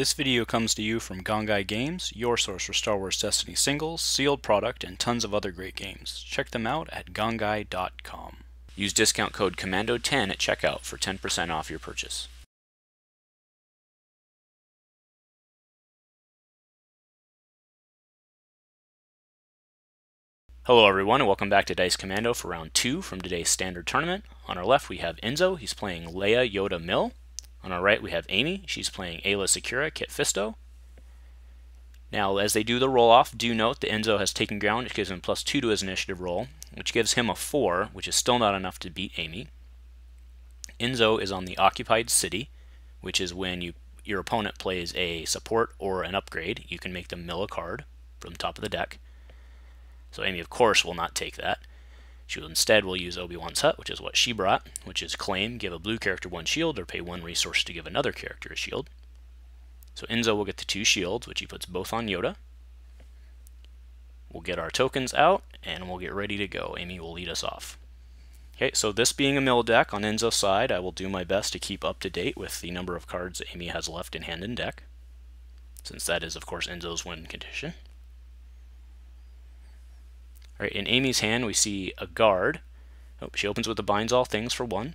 This video comes to you from Gongaii Games, your source for Star Wars Destiny singles, sealed product, and tons of other great games. Check them out at gongaii.com. Use discount code COMMANDO10 at checkout for 10% off your purchase. Hello everyone and welcome back to Dice Commando for round 2 from today's standard tournament. On our left we have Enzo, he's playing Leia, Yoda, Mill. On our right we have Amy, she's playing Aayla, Secura, Kit, Fisto. Now as they do the roll-off, do note that Enzo has taken ground, which gives him +2 to his initiative roll, which gives him a 4, which is still not enough to beat Amy. Enzo is on the occupied city, which is when your opponent plays a support or an upgrade. You can make them mill a card from the top of the deck. So Amy, of course, will not take that. She will instead use Obi-Wan's Hut, which is what she brought, which is claim, give a blue character 1 shield, or pay 1 resource to give another character a shield. So Enzo will get the 2 shields, which he puts both on Yoda. We'll get our tokens out, and we'll get ready to go. Amy will lead us off. Okay, so this being a mill deck, on Enzo's side, I will do my best to keep up to date with the number of cards that Amy has left in hand and deck, since that is, of course, Enzo's win condition. Alright, in Amy's hand we see a guard. Oh, she opens with the binds all things for 1.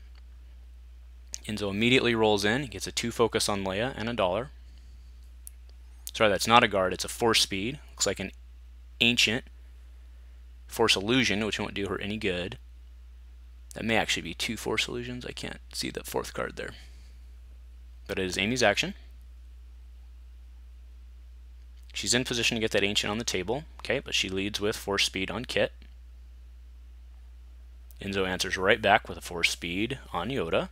Enzo immediately rolls in, he gets a 2 focus on Leia and a $1. Sorry, that's not a guard, it's a force speed. Looks like an ancient force illusion, which won't do her any good. That may actually be 2 force illusions, I can't see the 4th card there. But it is Amy's action. She's in position to get that ancient on the table, okay, but she leads with force speed on Kit. Enzo answers right back with a force speed on Yoda.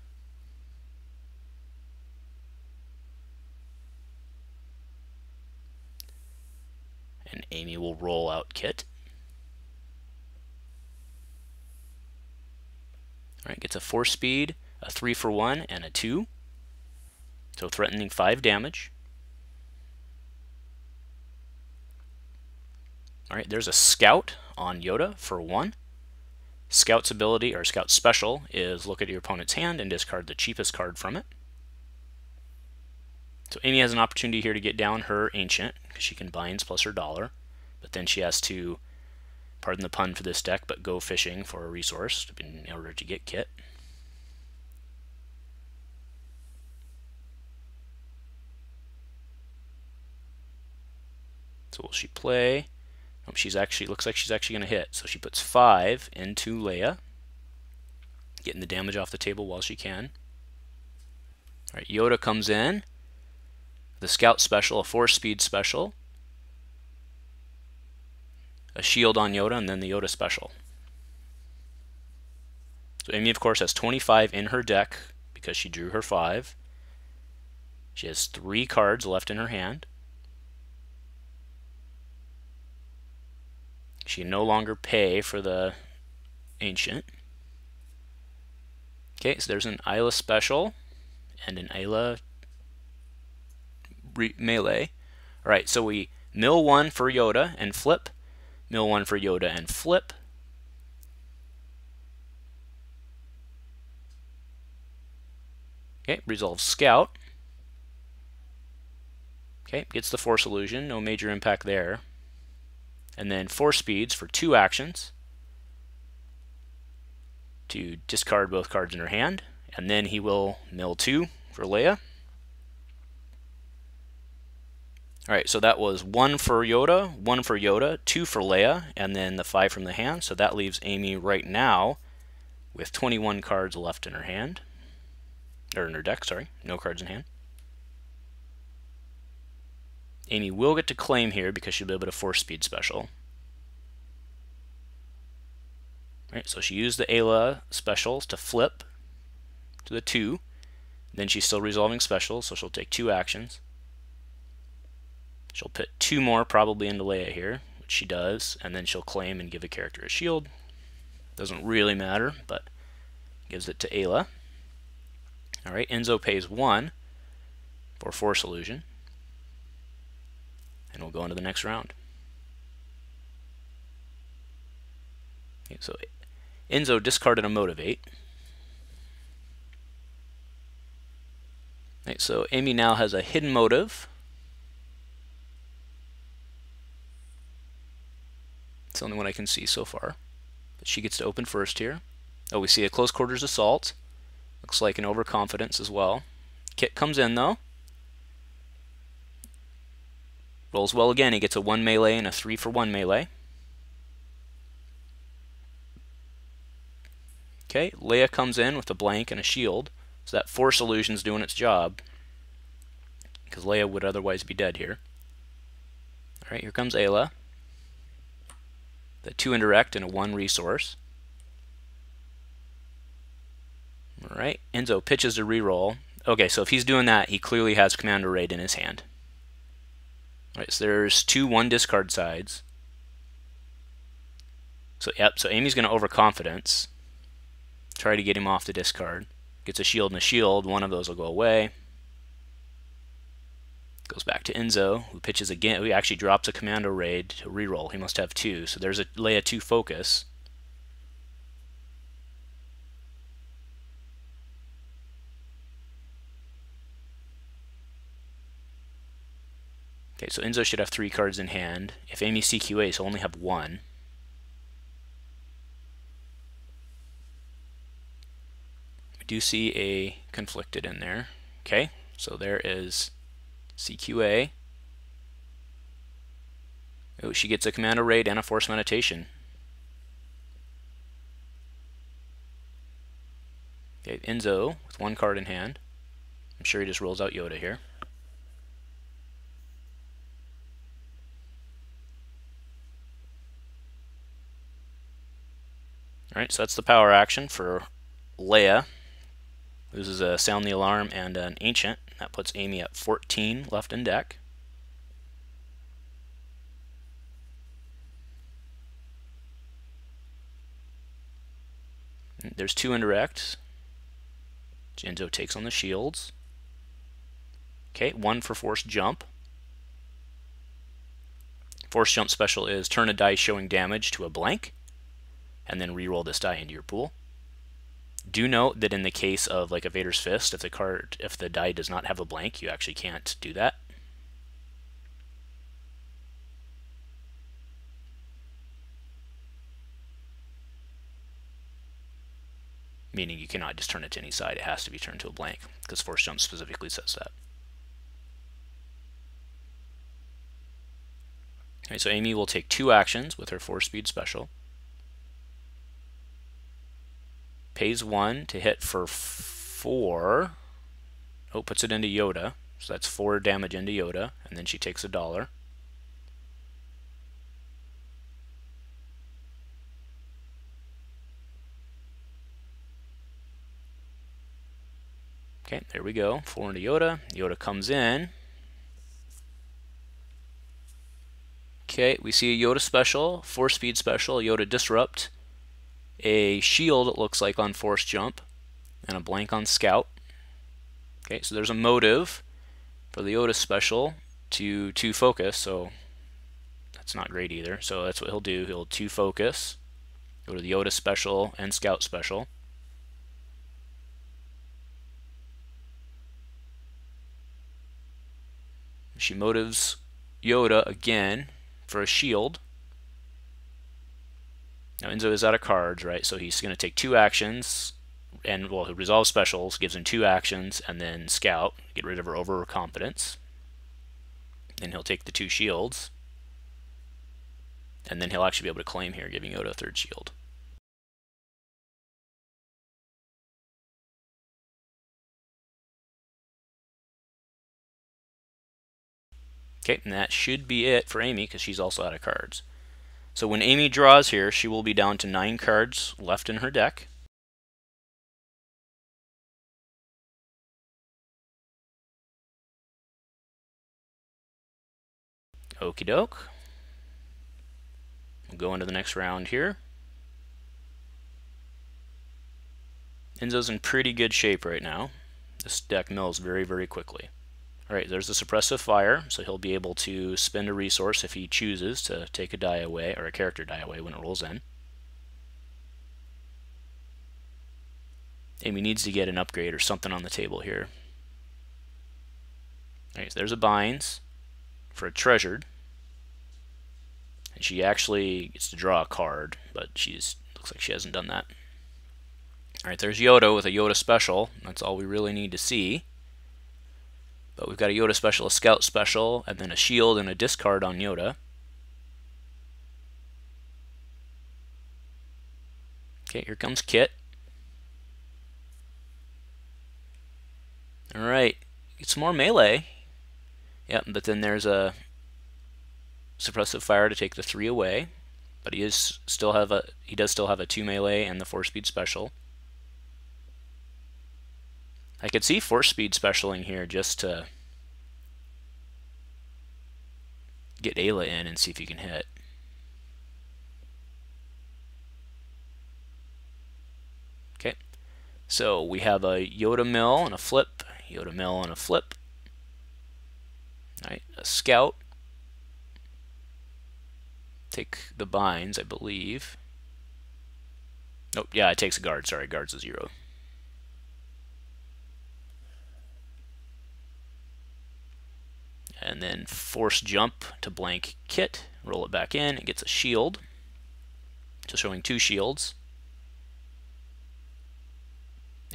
And Amy will roll out Kit. Alright, gets a force speed, a 3 for 1, and a 2. So threatening 5 damage. Alright, there's a Scout on Yoda for 1. Scout's ability, or Scout's special, is look at your opponent's hand and discard the cheapest card from it. So Amy has an opportunity here to get down her ancient, because she can binds plus her $1, but then she has to, pardon the pun for this deck, but go fishing for a resource in order to get Kit. So will she play? She's actually, looks like she's actually going to hit. So she puts 5 into Leia, getting the damage off the table while she can. Alright, Yoda comes in. The Scout special, a force speed special, a shield on Yoda, and then the Yoda special. So Amy, of course, has 25 in her deck because she drew her 5. She has 3 cards left in her hand. She can no longer pay for the ancient. Okay, so there's an Aayla special and an Aayla melee. Alright, so we mill 1 for Yoda and flip, mill 1 for Yoda and flip. Okay, resolve Scout. Okay, gets the force illusion, no major impact there. And then force speeds for 2 actions to discard both cards in her hand, and then he will mill 2 for Leia. Alright, so that was 1 for Yoda, 1 for Yoda, 2 for Leia, and then the 5 from the hand. So that leaves Amy right now with 21 cards left in her hand, or in her deck, sorry, no cards in hand. Amy will get to claim here because she'll be able to force speed special. Right, so she used the Aayla specials to flip to the 2. Then she's still resolving specials, so she'll take 2 actions. She'll put 2 more probably into Leia here, which she does, and then she'll claim and give a character a shield. Doesn't really matter, but gives it to Aayla. Alright, Enzo pays 1 for force illusion. And we'll go into the next round. Okay, so Enzo discarded a Motivate. Right, so Amy now has a hidden motive It's the only one I can see so far. But she gets to open first here. Oh, we see a close quarters assault. Looks like an overconfidence as well. Kit comes in though. Rolls well again. He gets a 1 melee and a 3 for 1 melee. Okay, Leia comes in with a blank and a shield. So that force illusion's doing its job, because Leia would otherwise be dead here. Alright, here comes Aayla. The 2 indirect and a 1 resource. Alright, Enzo pitches to reroll. Okay, so if he's doing that, he clearly has Commander Raid in his hand. Alright, so there's 2 1 discard sides. So yep, so Amy's going to overconfidence. Try to get him off the discard. Gets a shield and a shield. One of those will go away. Goes back to Enzo, who pitches again. He actually drops a Commando Raid to reroll. He must have 2. So there's a Leia 2 focus. Okay, so Enzo should have 3 cards in hand. If Amy CQA, he'll only have 1. We do see a conflicted in there. Okay, so there is CQA. Oh, she gets a Commando Raid and a Force Meditation. Okay, Enzo with 1 card in hand. I'm sure he just rolls out Yoda here. Alright, so that's the power action for Leia. Loses a Sound the Alarm and an Ancient. That puts Amy at 14 left in deck. There's 2 indirects. Enzo takes on the shields. Okay, 1 for Force Jump. Force Jump special is turn a die showing damage to a blank, and then re-roll this die into your pool. Do note that in the case of like a Vader's Fist, if the die does not have a blank, you actually can't do that. Meaning you cannot just turn it to any side, it has to be turned to a blank, because Force Jump specifically says that. Okay, so Amy will take 2 actions with her 4-speed special. Pays 1 to hit for 4. Oh, puts it into Yoda. So that's 4 damage into Yoda, and then she takes $1. Okay, there we go. 4 into Yoda. Yoda comes in. Okay, we see a Yoda special, 4-speed special, Yoda Disrupt, a shield it looks like on Force Jump, and a blank on Scout. Okay, so there's a motive for the Yoda special to 2 focus, so that's not great either. So that's what he'll do. He'll 2 focus, go to the Yoda special and Scout special. She motives Yoda again for a shield. Now Enzo is out of cards, right? So he's going to take 2 actions, and well, he'll resolve specials, gives him 2 actions, and then Scout, get rid of her overconfidence. Then he'll take the 2 shields, and then he'll actually be able to claim here, giving Yoda a 3rd shield. Okay, and that should be it for Amy, because she's also out of cards. So when Amy draws here, she will be down to 9 cards left in her deck. Okie doke. We'll go into the next round here. Enzo's in pretty good shape right now. This deck mills very, very quickly. Alright, there's the Suppressive Fire, so he'll be able to spend a resource if he chooses to take a die away, or a character die away when it rolls in. Amy needs to get an upgrade or something on the table here. Alright, so there's a Binds for a Treasured. And she actually gets to draw a card, but looks like she hasn't done that. Alright, there's Yoda with a Yoda special. That's all we really need to see. But we've got a Yoda special, a Scout special, and then a shield and a discard on Yoda. Okay, here comes Kit. Alright, get some more melee. Yep, but then there's a suppressive fire to take the 3 away. But he does still have a 2 melee and the 4 speed special. I could see 4 speed specialing here just to get Aayla in and see if you can hit. Okay, so we have a Yoda mill and a flip, Yoda mill and a flip. Alright, a Scout. Take the binds, I believe. Nope, yeah, it takes a guard. Sorry, guard's a 0. And then force jump to blank Kit. Roll it back in. It gets a shield. So showing 2 shields.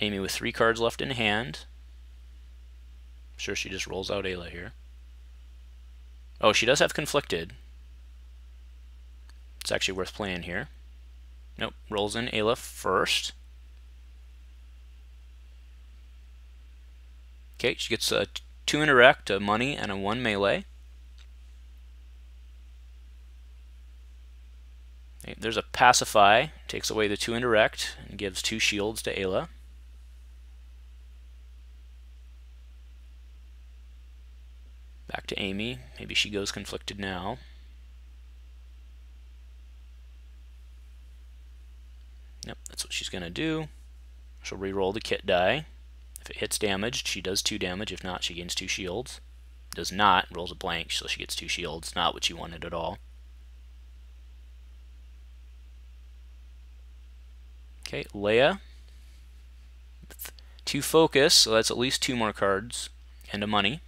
Amy with 3 cards left in hand. I'm sure she just rolls out Aayla here. Oh, she does have conflicted. It's actually worth playing here. Nope, rolls in Aayla first. Okay, she gets a 2 indirect, a money, and a 1 melee. Okay, there's a pacify, takes away the 2 indirect, and gives 2 shields to Aayla. Back to Amy. Maybe she goes conflicted now. Yep, that's what she's going to do. She'll re-roll the Kit die. If it hits damaged, she does 2 damage. If not, she gains 2 shields. Does not, rolls a blank, so she gets 2 shields. Not what she wanted at all. Okay, Leia. 2 focus, so that's at least 2 more cards. And a money.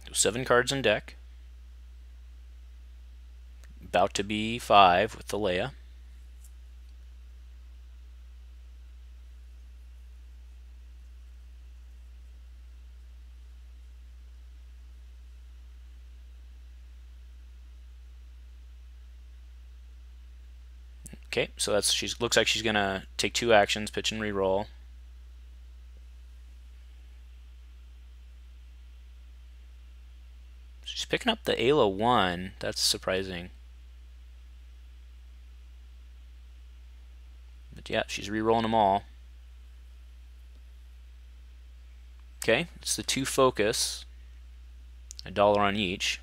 So 7 cards in deck. About to be 5 with the Leia. Okay, so looks like she's gonna take 2 actions, pitch and re-roll. She's picking up the Aayla 1. That's surprising. But yeah, she's re-rolling them all. Okay, it's the 2 focus. $1 on each.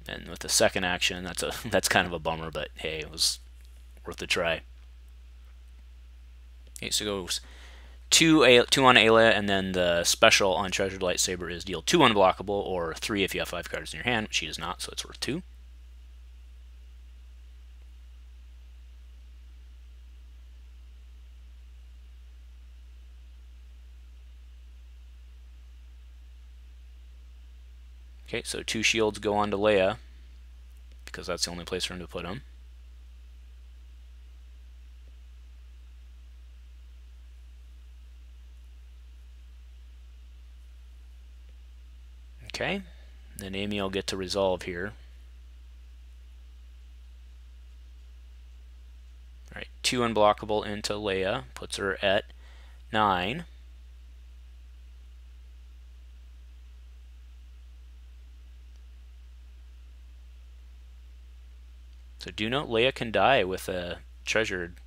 And with the second action, that's kind of a bummer, but hey, it was worth a try. Okay, so it goes 2 on Aayla, and then the special on Treasured Lightsaber is deal 2 unblockable, or 3 if you have 5 cards in your hand, which she does not, so it's worth 2. Okay, so 2 shields go on to Leia, because that's the only place for him to put them. Okay, then Amy will get to resolve here. Alright, 2 unblockable into Leia, puts her at 9. So do note Leia can die with a treasured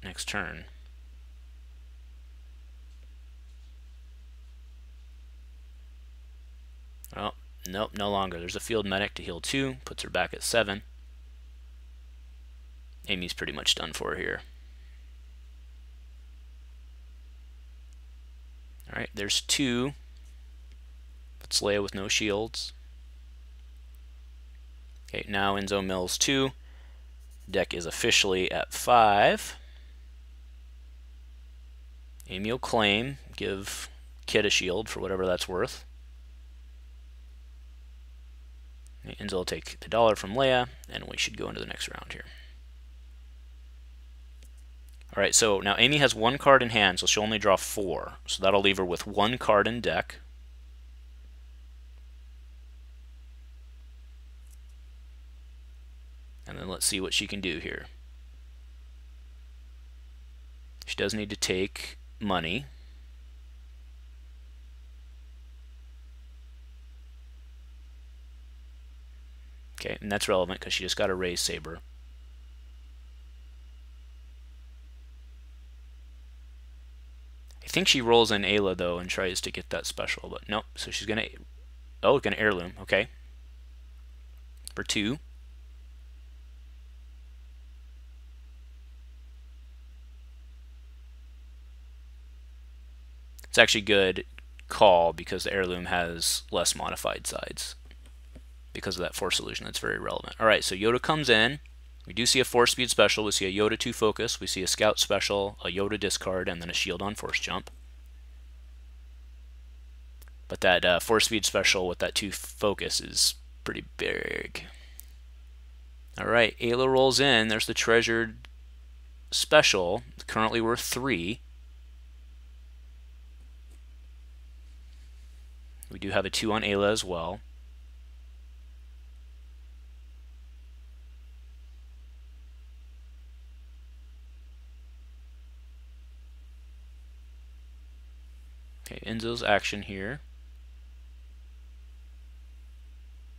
next turn. Oh, nope, no longer. There's a field medic to heal 2, puts her back at 7. Amy's pretty much done for here. Alright, there's 2 It's Leia with no shields. Okay, now Enzo mills 2. Deck is officially at 5. Amy will claim, give Kit a shield for whatever that's worth. Enzo will take the $1 from Leia, and we should go into the next round here. Alright, so now Amy has 1 card in hand, so she'll only draw 4. So that'll leave her with 1 card in deck. And then let's see what she can do here. She does need to take money. Okay, and that's relevant because she just got a raise saber. I think she rolls in Aayla though and tries to get that special, but nope. So she's gonna heirloom. Okay, for 2. It's actually good call because the heirloom has less modified sides because of that force illusion. That's very relevant. All right, so Yoda comes in. We do see a force speed special. We see a Yoda 2 focus. We see a scout special, a Yoda discard, and then a shield on force jump. But that force speed special with that 2 focus is pretty big. All right, Aayla rolls in. There's the treasured special, currently worth 3. We do have a 2 on Aayla as well. Okay, Enzo's action here.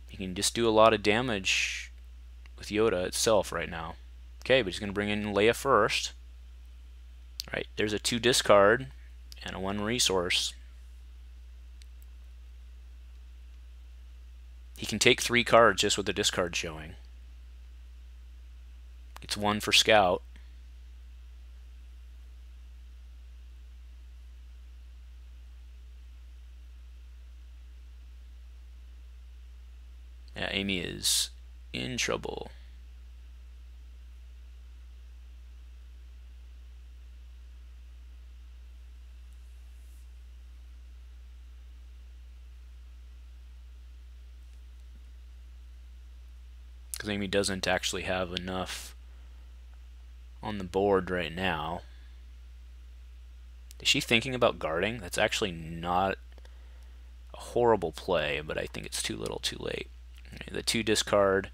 He can just do a lot of damage with Yoda itself right now. Okay, but he's going to bring in Leia first. All right, there's a 2 discard and a 1 resource. He can take 3 cards just with the discard showing. Gets 1 for scout. Yeah, Amy is in trouble. Because Amy doesn't actually have enough on the board right now. Is she thinking about guarding? That's actually not a horrible play, but I think it's too little too late. The 2 discard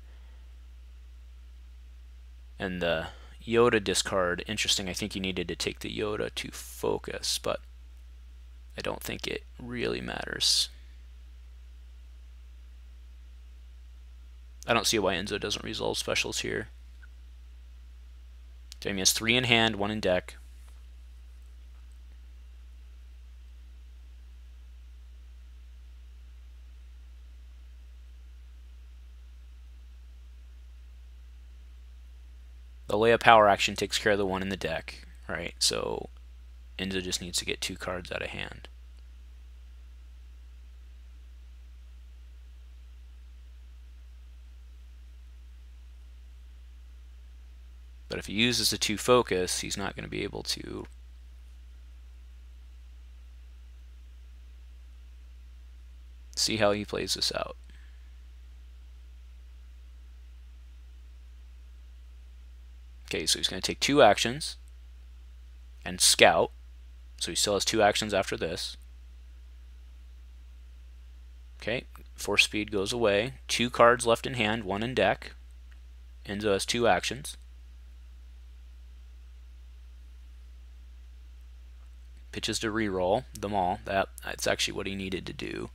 and the Yoda discard. Interesting, I think you needed to take the Yoda to focus, but I don't think it really matters. I don't see why Enzo doesn't resolve specials here. Jamie has 3 in hand, 1 in deck. The Leia power action takes care of the 1 in the deck, right? So Enzo just needs to get 2 cards out of hand. But if he uses the 2 focus, he's not going to be able to see how he plays this out. Okay, so he's going to take 2 actions and scout. So he still has 2 actions after this. Okay, force speed goes away. 2 cards left in hand, 1 in deck. Enzo has 2 actions. Pitches to reroll them all. That's actually what he needed to do.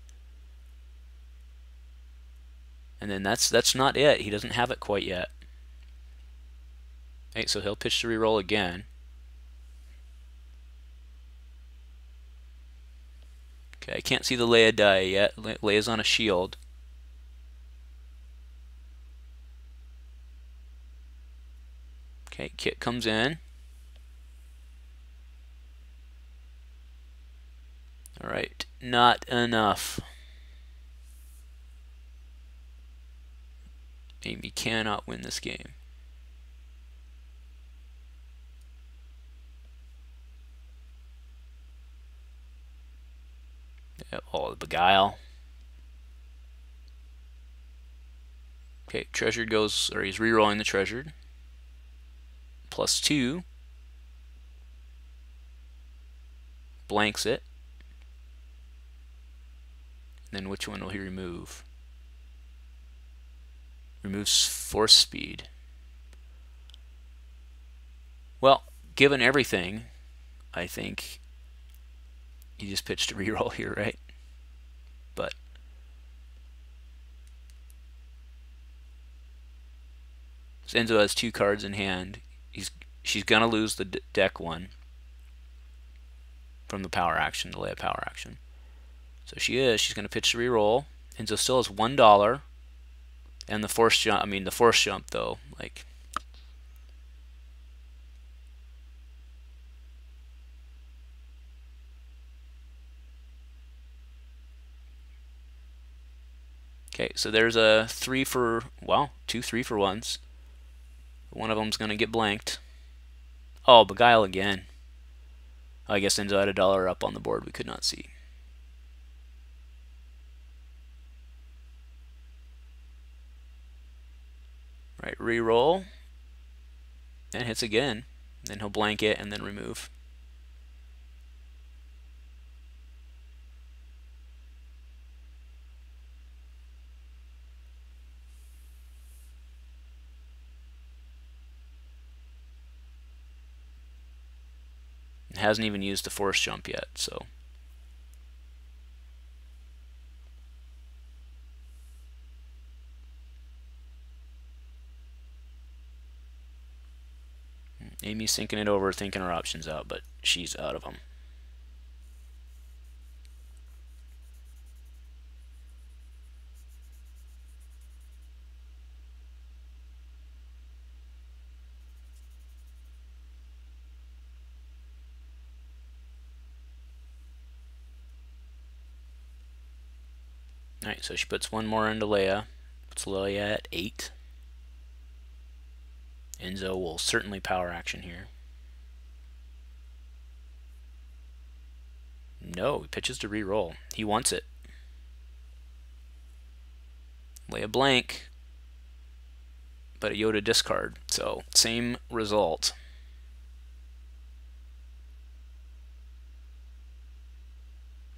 And then that's not it. He doesn't have it quite yet. Okay, so he'll pitch to reroll again. Okay, I can't see the Leia die yet. Leia's on a shield. Okay, Kit comes in. Alright, not enough. Amy cannot win this game. Oh, the beguile. Okay, treasured goes, or he's rerolling the treasured. +2. Blanks it. Then which one will he remove? Removes force speed. Well, given everything, I think he just pitched a reroll here, right? But Enzo has 2 cards in hand. She's gonna lose the deck one from the power action, the Leia power action. So she's gonna pitch the reroll. Enzo still has $1, and the force jump. I mean the force jump though, like. Okay, so there's a 2 3-for-1s. One of them's gonna get blanked. Oh, beguile again. I guess Enzo had $1 up on the board we could not see. Right, re-roll. And hits again. Then he'll blank it and then remove. It hasn't even used the force jump yet, so. Amy's thinking it over, thinking her options out, but she's out of them. Alright, so she puts one more into Leia. Puts Leia at 8. Enzo will certainly power action here. No, he pitches to re-roll. He wants it. Leia blank, but a Yoda discard. So, same result.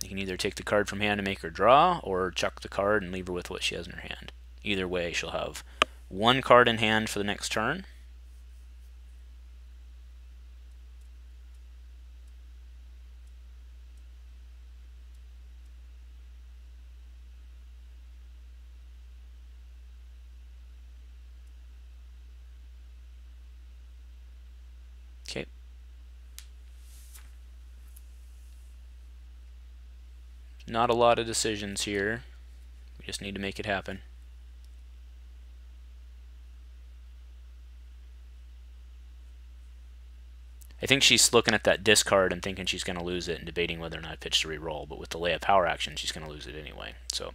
You can either take the card from hand and make her draw, or chuck the card and leave her with what she has in her hand. Either way, she'll have 1 card in hand for the next turn. Okay. Not a lot of decisions here. We just need to make it happen. I think she's looking at that discard and thinking she's going to lose it and debating whether or not to pitch to re-roll, but with the Leia power action, she's going to lose it anyway. So,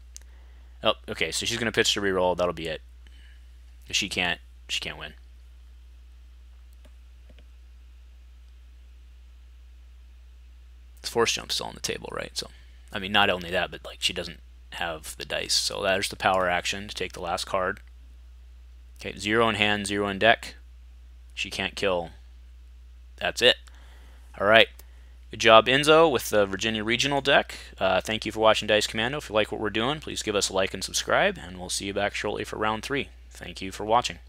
oh, okay, so she's going to pitch to re-roll. That'll be it. She can't win. The force jump's still on the table, right? So, I mean, not only that, but like she doesn't have the dice. So there's the power action to take the last card. Okay, 0 in hand, 0 in deck. She can't kill. That's it. All right. Good job, Enzo, with the Virginia Regional deck. Thank you for watching Dice Commando. If you like what we're doing, please give us a like and subscribe, and we'll see you back shortly for round 3. Thank you for watching.